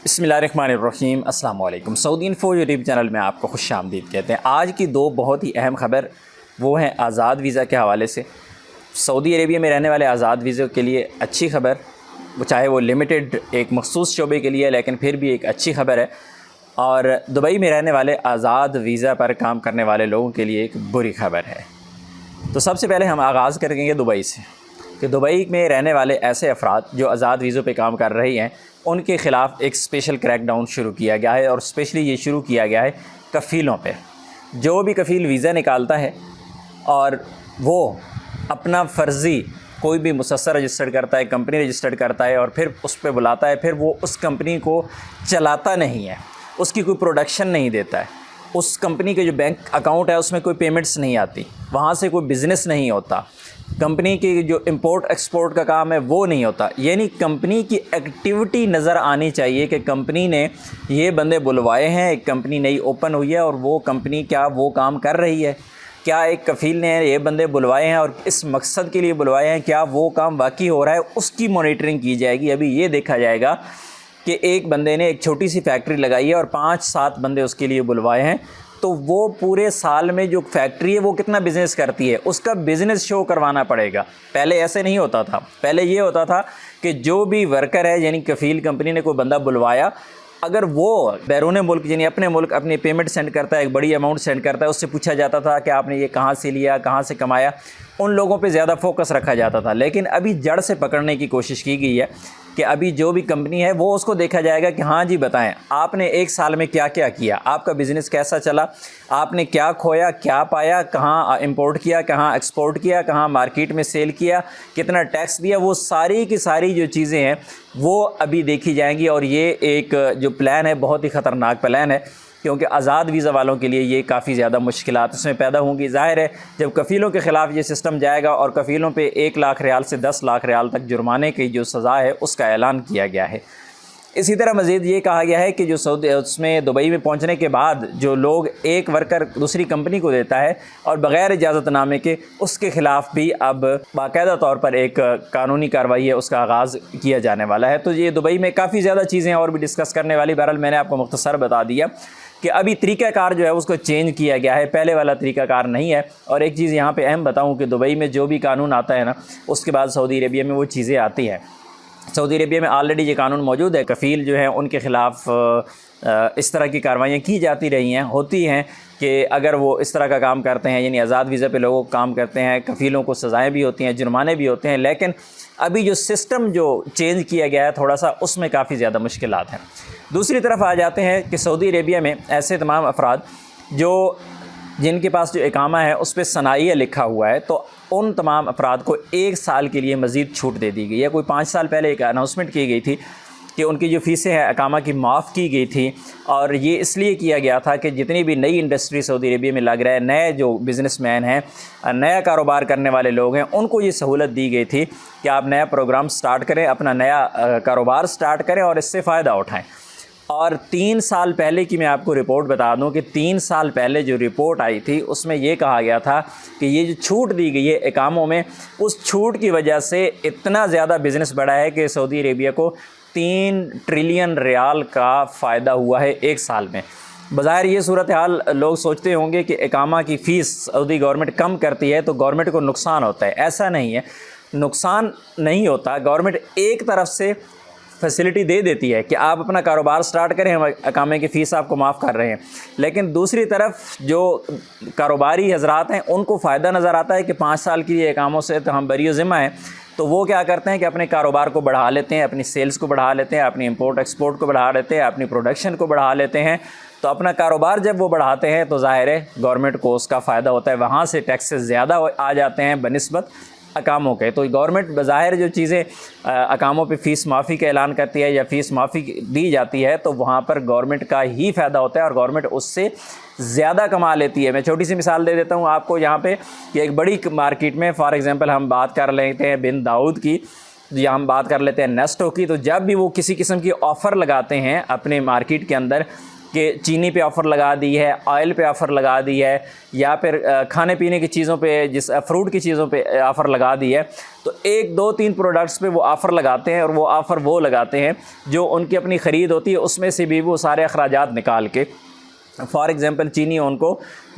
बिस्मिल्लाहिर्रहमानिर्रहीम। अस्सलाम वालेकुम। सऊदी इन्फो यूट्यूब चैनल में आपको खुश आमदीद कहते हैं। आज की दो बहुत ही अहम खबर वो हैं आज़ाद वीज़ा के हवाले से। सऊदी अरेबिया में रहने वाले आज़ाद वीज़ा के लिए अच्छी खबर, वो चाहे वो लिमिटेड एक मखसूस शोबे के लिए, लेकिन फिर भी एक अच्छी खबर है। और दुबई में रहने वाले आज़ाद वीज़ा पर काम करने वाले लोगों के लिए एक बुरी खबर है। तो सबसे पहले हम आगाज़ करेंगे दुबई से कि दुबई में रहने वाले ऐसे अफराद जो आज़ाद वीज़ों पे काम कर रही हैं, उनके ख़िलाफ़ एक स्पेशल क्रैकडाउन शुरू किया गया है। और स्पेशली ये शुरू किया गया है कफ़ीलों पे। जो भी कफ़ील वीज़ा निकालता है और वो अपना फ़र्ज़ी कोई भी मुसस्सर रजिस्टर्ड करता है, कंपनी रजिस्टर्ड करता है और फिर उस पर बुलाता है, फिर वो उस कंपनी को चलाता नहीं है, उसकी कोई प्रोडक्शन नहीं देता है, उस कंपनी के जो बैंक अकाउंट है उसमें कोई पेमेंट्स नहीं आती, वहाँ से कोई बिज़नेस नहीं होता, कंपनी की जो इंपोर्ट एक्सपोर्ट का काम है वो नहीं होता। यानी कंपनी की एक्टिविटी नज़र आनी चाहिए कि कंपनी ने ये बंदे बुलवाए हैं, एक कंपनी नई ओपन हुई है और वो कंपनी क्या वो काम कर रही है, क्या एक कफ़ील ने ये बंदे बुलवाए हैं और इस मकसद के लिए बुलवाए हैं, क्या वो काम वाकई हो रहा है, उसकी मॉनिटरिंग की जाएगी। अभी ये देखा जाएगा कि एक बंदे ने एक छोटी सी फैक्ट्री लगाई है और 5-7 बंदे उसके लिए बुलवाए हैं, तो वो पूरे साल में जो फैक्ट्री है वो कितना बिज़नेस करती है उसका बिज़नेस शो करवाना पड़ेगा। पहले ऐसे नहीं होता था। पहले ये होता था कि जो भी वर्कर है, यानी कफ़ील कंपनी ने कोई बंदा बुलवाया, अगर वो बैरून मुल्क यानी अपने मुल्क अपनी पेमेंट सेंड करता है, एक बड़ी अमाउंट सेंड करता है, उससे पूछा जाता था कि आपने ये कहाँ से लिया, कहाँ से कमाया, उन लोगों पे ज़्यादा फोकस रखा जाता था। लेकिन अभी जड़ से पकड़ने की कोशिश की गई है कि अभी जो भी कंपनी है वो उसको देखा जाएगा कि हाँ जी बताएं आपने एक साल में क्या क्या किया, आपका बिज़नेस कैसा चला, आपने क्या खोया, क्या पाया, कहाँ इंपोर्ट किया, कहाँ एक्सपोर्ट किया, कहाँ मार्केट में सेल किया, कितना टैक्स दिया, वो सारी की सारी जो चीज़ें हैं वो अभी देखी जाएंगी। और ये एक जो प्लान है बहुत ही ख़तरनाक प्लान है, क्योंकि आज़ाद वीज़ा वालों के लिए ये काफ़ी ज़्यादा मुश्किलात इसमें पैदा होंगी। ज़ाहिर है जब कफ़ीलों के ख़िलाफ़ ये सिस्टम जाएगा और कफ़ीलों पे 1 लाख रियाल से 10 लाख रियाल तक जुर्माने की जो सज़ा है उसका ऐलान किया गया है। इसी तरह मज़ीद ये कहा गया है कि जो सऊदी उसमें दुबई में पहुंचने के बाद जो लोग एक वर्कर दूसरी कंपनी को देता है और बग़ैर इजाज़तनामे के, उसके ख़िलाफ़ भी अब बाकायदा तौर पर एक कानूनी कार्रवाई है उसका आगाज़ किया जाने वाला है। तो ये दुबई में काफ़ी ज़्यादा चीज़ें और भी डिस्कस करने वाली। बहरहाल मैंने आपको मुख्तसर बता दिया कि अभी तरीक़ाकार जो है उसको चेंज किया गया है, पहले वाला तरीक़ाकार नहीं है। और एक चीज़ यहाँ पे अहम बताऊँ कि दुबई में जो भी कानून आता है ना, उसके बाद सऊदी अरेबिया में वो चीज़ें आती हैं। सऊदी अरेबिया में ऑलरेडी ये कानून मौजूद है। कफ़ील जो है उनके ख़िलाफ़ इस तरह की कार्रवाइयाँ की जाती रही हैं, होती हैं कि अगर वो इस तरह का काम करते हैं, यानी आज़ाद वीज़ा पे लोगों को काम करते हैं, कफ़ीलों को सज़ाएँ भी होती हैं, जुर्माने भी होते हैं। लेकिन अभी जो सिस्टम जो चेंज किया गया है थोड़ा सा, उसमें काफ़ी ज़्यादा मुश्किलात हैं। दूसरी तरफ आ जाते हैं कि सऊदी अरेबिया में ऐसे तमाम अफराद जिनके पास जो इकामा है उस पर सनाइया लिखा हुआ है, तो उन तमाम अफराद को 1 साल के लिए मज़ीद छूट दे दी गई है। कोई 5 साल पहले एक अनाउंसमेंट की गई थी कि उनकी जो फ़ीसें हैं इकामा की माफ़ की गई थी, और ये इसलिए किया गया था कि जितनी भी नई इंडस्ट्री सऊदी अरेबिया में लग रहा है, नए जो बिज़नेसमैन हैं, नया कारोबार करने वाले लोग हैं, उनको ये सहूलत दी गई थी कि आप नया प्रोग्राम स्टार्ट करें, अपना नया कारोबार स्टार्ट करें और इससे फ़ायदा उठाएँ। और 3 साल पहले की मैं आपको रिपोर्ट बता दूं कि 3 साल पहले जो रिपोर्ट आई थी उसमें ये कहा गया था कि ये जो छूट दी गई है इकामों में, उस छूट की वजह से इतना ज़्यादा बिज़नेस बढ़ा है कि सऊदी अरेबिया को 3 ट्रिलियन रियाल का फ़ायदा हुआ है 1 साल में। बज़ाहिर ये सूरत हाल लोग सोचते होंगे कि इकामा की फ़ीस सऊदी गवर्नमेंट कम करती है तो गवर्नमेंट को नुकसान होता है। ऐसा नहीं है, नुकसान नहीं होता। गवर्नमेंट एक तरफ से फैसिलिटी दे देती है कि आप अपना कारोबार स्टार्ट करें, हम इकामे की फ़ीस आपको माफ़ कर रहे हैं, लेकिन दूसरी तरफ जो कारोबारी हजरात हैं उनको फ़ायदा नज़र आता है कि 5 साल की ये इकामों से तो हम बरी ज़िम्मा हैं। तो वो क्या करते हैं कि अपने कारोबार को बढ़ा लेते हैं, अपनी सेल्स को बढ़ा लेते हैं, अपनी इंपोर्ट एक्सपोर्ट को बढ़ा लेते हैं, अपनी प्रोडक्शन को बढ़ा लेते हैं। तो अपना कारोबार जब वो बढ़ाते हैं तो ज़ाहिर है गवर्नमेंट को उसका फ़ायदा होता है, वहाँ से टैक्सेस ज़्यादा आ जाते हैं बनिस्बत अकामों के। तो गवर्नमेंट बज़ाहिर जो चीज़ें अकामों पे फ़ीस माफ़ी का ऐलान करती है या फ़ीस माफ़ी दी जाती है तो वहाँ पर गवर्नमेंट का ही फ़ायदा होता है और गवर्नमेंट उससे ज़्यादा कमा लेती है। मैं छोटी सी मिसाल दे देता हूँ आपको यहाँ पे कि एक बड़ी मार्केट में फॉर एग्ज़ाम्पल हम बात कर लेते हैं बिन दाऊद की, या हम बात कर लेते हैं नेस्टो की, तो जब भी वो किसी किस्म की ऑफ़र लगाते हैं अपने मार्केट के अंदर کہ چینی پہ آفر لگا دی ہے، آئل پہ آفر لگا دی ہے، یا پھر کھانے پینے کی چیزوں پہ فروٹ کی چیزوں پہ آفر لگا دی ہے، تو 1 2 3 پروڈکٹس پہ وہ آفر لگاتے ہیں، اور وہ آفر وہ لگاتے ہیں جو ان کی اپنی خرید ہوتی ہے اس میں سے بھی وہ سارے اخراجات نکال کے. فار ایگزامپل چینی ان کو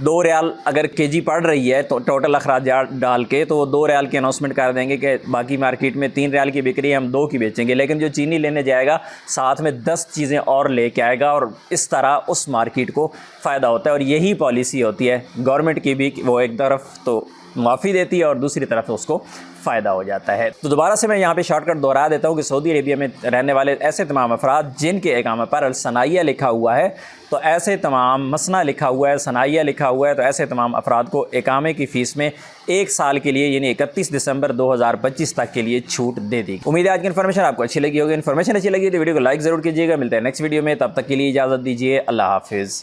2 ریال اگر کے جی پڑ رہی ہے تو ٹوٹل اخراجات ڈال کے تو وہ 2 ریال کی اناؤنسمنٹ کر دیں گے کہ باقی مارکیٹ میں 3 ریال کی بک رہی ہے، ہم 2 کی بیچیں گے. لیکن جو چینی لینے جائے گا ساتھ میں 10 چیزیں اور لے کے آئے گا، اور اس طرح اس مارکیٹ کو فائدہ ہوتا ہے. اور یہی پالیسی ہوتی ہے گورنمنٹ کی بھی کہ وہ ایک طرف تو معافی دیتی ہے اور دوسری طرف اس کو فائدہ ہو جاتا ہے. تو دوبارہ سے میں یہاں پہ شارٹ کٹ دہرا دیتا ہوں کہ سعودی عربیہ میں رہنے والے ایسے تمام افراد جن کے اقامہ پر الصناعیہ لکھا ہوا ہے، تو ایسے تمام مسنا لکھا ہوا ہے، صناعیہ لکھا ہوا ہے، تو ایسے تمام افراد کو اقامے کی فیس میں 1 سال کے لیے یعنی 31 دسمبر 2025 تک کے لیے چھوٹ دے دی. امید ہے آج کی انفارمیشن آپ کو اچھی لگی ہوگی. انفارمیشن اچھی لگی تو ویڈیو کو لائک ضرور کیجیے گا. ملتے ہیں نیکسٹ ویڈیو میں، تب تک کے لیے اجازت دیجیے. اللہ حافظ.